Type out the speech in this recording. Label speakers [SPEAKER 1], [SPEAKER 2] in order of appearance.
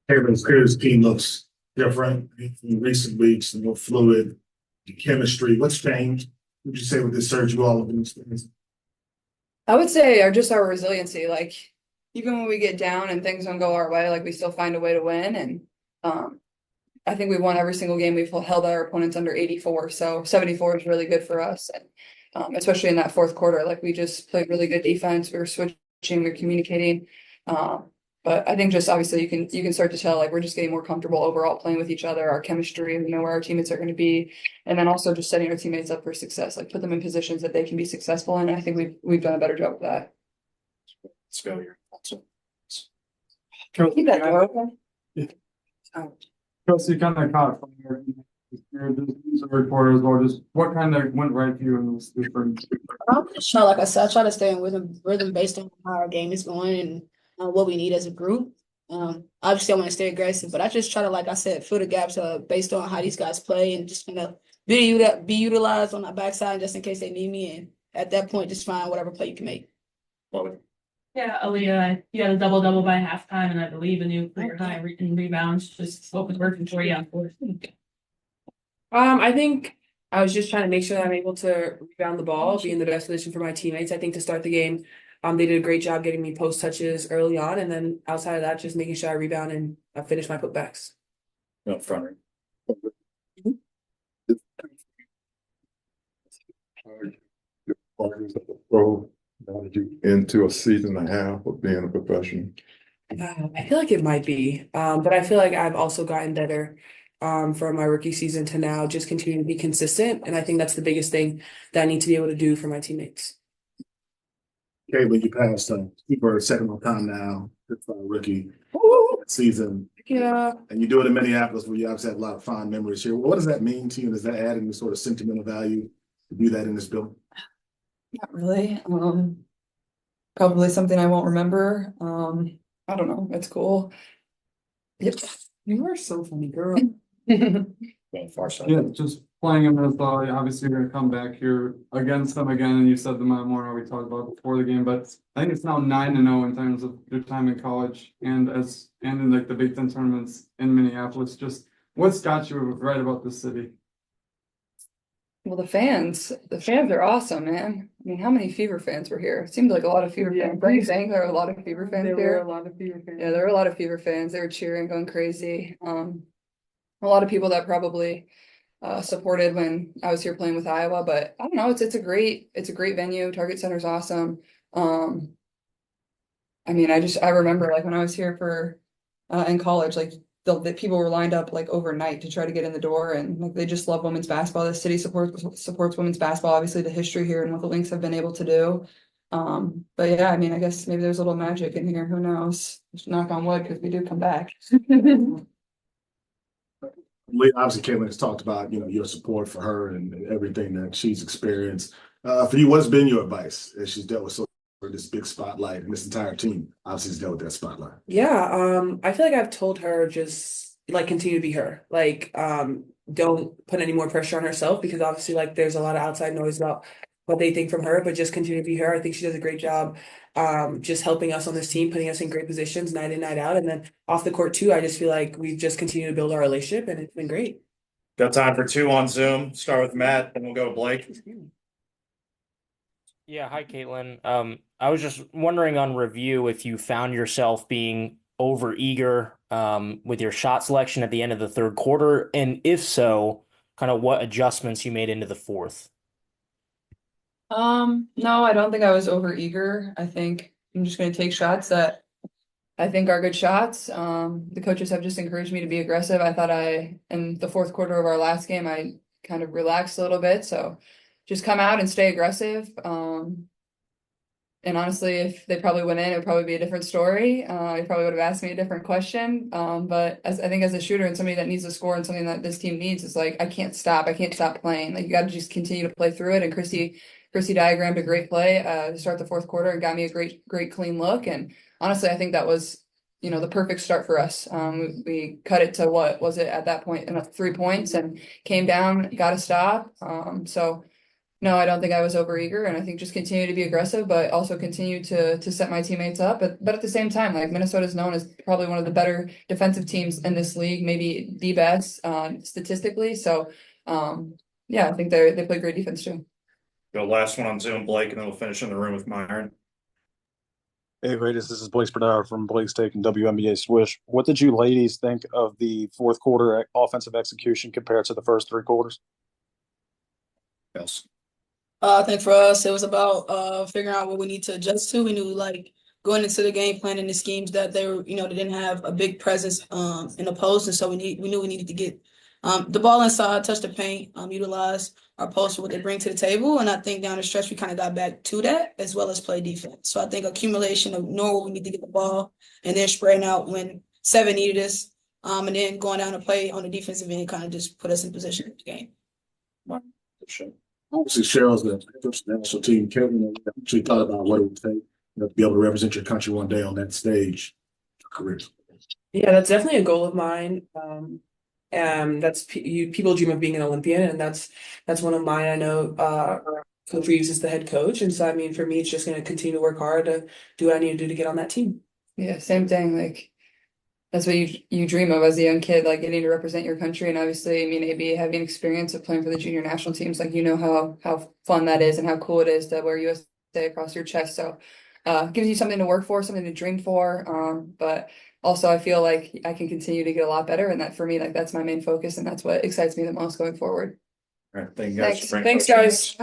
[SPEAKER 1] Taylor's Spears team looks different in recent weeks, more fluid, the chemistry. What's changed? Would you say with this surge you all have been experiencing?
[SPEAKER 2] I would say our resiliency. Like even when we get down and things don't go our way, like we still find a way to win. And um, I think we've won every single game. We've held our opponents under 84, so 74 is really good for us. And especially in that fourth quarter, like we just played really good defense. We were switching, we are communicating. Um, but I think just obviously you can start to tell like we're just getting more comfortable overall playing with each other, our chemistry, we know where our teammates are going to be, and then also just setting our teammates up for success, like put them in positions that they can be successful in. And I think we've done a better job of that.
[SPEAKER 1] Let's go here.
[SPEAKER 2] Keep that door open.
[SPEAKER 3] Yeah. Kelsey, kind of caught from your reporters, or just what kind of went right for you in this different?
[SPEAKER 4] I'm just trying, like I said, I try to stay in rhythm based on how our game is going and what we need as a group. Obviously, I want to stay aggressive, but I just try to, like I said, fill the gaps based on how these guys play and just be utilized on the backside just in case they need me. And at that point, just find whatever play you can make.
[SPEAKER 5] Yeah, Aliyah, you had a double-double by halftime, and I believe a new career high in rebounds. Just what was working for you on fourth?
[SPEAKER 6] I think I was just trying to make sure that I'm able to rebound the ball, be in the best position for my teammates. I think to start the game, they did a great job getting me post touches early on, and then outside of that, just making sure I rebound and finish my putbacks.
[SPEAKER 1] Up front.
[SPEAKER 7] Your partners at the pro, now that you into a season and a half of being a professional?
[SPEAKER 6] I feel like it might be, but I feel like I've also gotten better from my rookie season to now, just continuing to be consistent. And I think that's the biggest thing that I need to be able to do for my teammates.
[SPEAKER 1] Okay, but you passed for a second one time now, rookie season.
[SPEAKER 6] Yeah.
[SPEAKER 1] And you do it in Minneapolis where you obviously have a lot of fond memories here. What does that mean to you? Does that add any sort of sentimental value to do that in this building?
[SPEAKER 2] Not really. Probably something I won't remember. I don't know. It's cool. Yep.
[SPEAKER 6] You are so funny, girl.
[SPEAKER 1] Far side.
[SPEAKER 3] Yeah, just playing him as obviously you're gonna come back here against them again, and you said the amount more we talked about before the game, but I think it's now 9-0 in terms of your time in college and in like the Big Ten tournaments in Minneapolis. Just what's got you right about this city?
[SPEAKER 2] Well, the fans are awesome, man. I mean, how many Fever fans were here? It seemed like a lot of Fever fans. Are you saying there are a lot of Fever fans here?
[SPEAKER 6] There were a lot of Fever fans.
[SPEAKER 2] Yeah, there were a lot of Fever fans. They were cheering, going crazy. A lot of people that probably supported when I was here playing with Iowa, but I don't know. It's a great venue. Target Center's awesome. I mean, I remember like when I was here for in college, like the people were lined up like overnight to try to get in the door, and like they just love women's basketball. The city supports women's basketball. Obviously, the history here and what the Lynx have been able to do. But yeah, I mean, I guess maybe there's a little magic in here. Who knows? Just knock on wood because we do come back.
[SPEAKER 1] Obviously, Caitlin has talked about your support for her and everything that she's experienced. For you, what's been your advice as she's dealt with this big spotlight and this entire team obviously has dealt with that spotlight?
[SPEAKER 6] Yeah, I feel like I've told her just like continue to be her. Like, don't put any more pressure on herself because obviously like there's a lot of outside noise about what they think from her, but just continue to be her. I think she does a great job just helping us on this team, putting us in great positions night in, night out. And then off the court too, I just feel like we've just continued to build our relationship and it's been great.
[SPEAKER 8] Got time for two on Zoom. Start with Matt, then we'll go to Blake.
[SPEAKER 9] Yeah, hi Caitlin. I was just wondering on review if you found yourself being over eager with your shot selection at the end of the third quarter, and if so, kind of what adjustments you made into the fourth.
[SPEAKER 2] No, I don't think I was over eager. I think I'm just going to take shots that I think are good shots. The coaches have just encouraged me to be aggressive. I thought in the fourth quarter of our last game, I kind of relaxed a little bit. So just come out and stay aggressive. And honestly, if they probably went in, it would probably be a different story. You probably would have asked me a different question. But I think as a shooter and somebody that needs to score and something that this team needs is like, I can't stop playing. Like you got to just continue to play through it. And Christie diagrammed a great play to start the fourth quarter and got me a great clean look. And honestly, I think that was, the perfect start for us. We cut it to what was it at that point, 3 points, and came down, got a stop. So no, I don't think I was overeager, and I think just continue to be aggressive, but also continue to set my teammates up. But at the same time, like Minnesota is known as probably one of the better defensive teams in this league, maybe the best statistically. So yeah, I think they play great defense too.
[SPEAKER 8] Go last one on Zoom, Blake, and then we'll finish in the room with Myron.
[SPEAKER 10] Hey, ladies, this is Blake Spadaro from Blake's Take and WNBA Swish. What did you ladies think of the fourth quarter offensive execution compared to the first three quarters?
[SPEAKER 8] Yes.
[SPEAKER 4] I think for us, it was about figuring out what we need to adjust to. We knew like going into the game plan and the schemes that they were, they didn't have a big presence in the post, and so we knew we needed to get the ball inside, touch the paint, utilize our post, what they bring to the table. And I think down the stretch we kind of got back to that as well as play defense. So I think accumulation of knowing where we need to get the ball and then spreading out when 7 needed us, and then going down to play on the defensive end kind of just put us in position in the game.
[SPEAKER 1] Obviously, Cheryl's the first national team. Kevin, actually thought about what it would take, to be able to represent your country one day on that stage. Career.
[SPEAKER 6] Yeah, that's definitely a goal of mine. That's people dream of being an Olympian, and that's one of mine. I know Coach Reeves is the head coach, and so I mean, for me, it's just going to continue to work hard to do what I need to do to get on that team.
[SPEAKER 2] Yeah, same thing. Like that's what you dream of as a young kid, like getting to represent your country. And obviously, I mean, AB having experience of playing for the junior national teams, like how fun that is and how cool it is to wear USA across your chest. So gives you something to work for, something to dream for. But also I feel like I can continue to get a lot better. And that for me, like that's my main focus, and that's what excites me the most going forward.
[SPEAKER 8] All right, thank you guys.
[SPEAKER 2] Thanks, guys.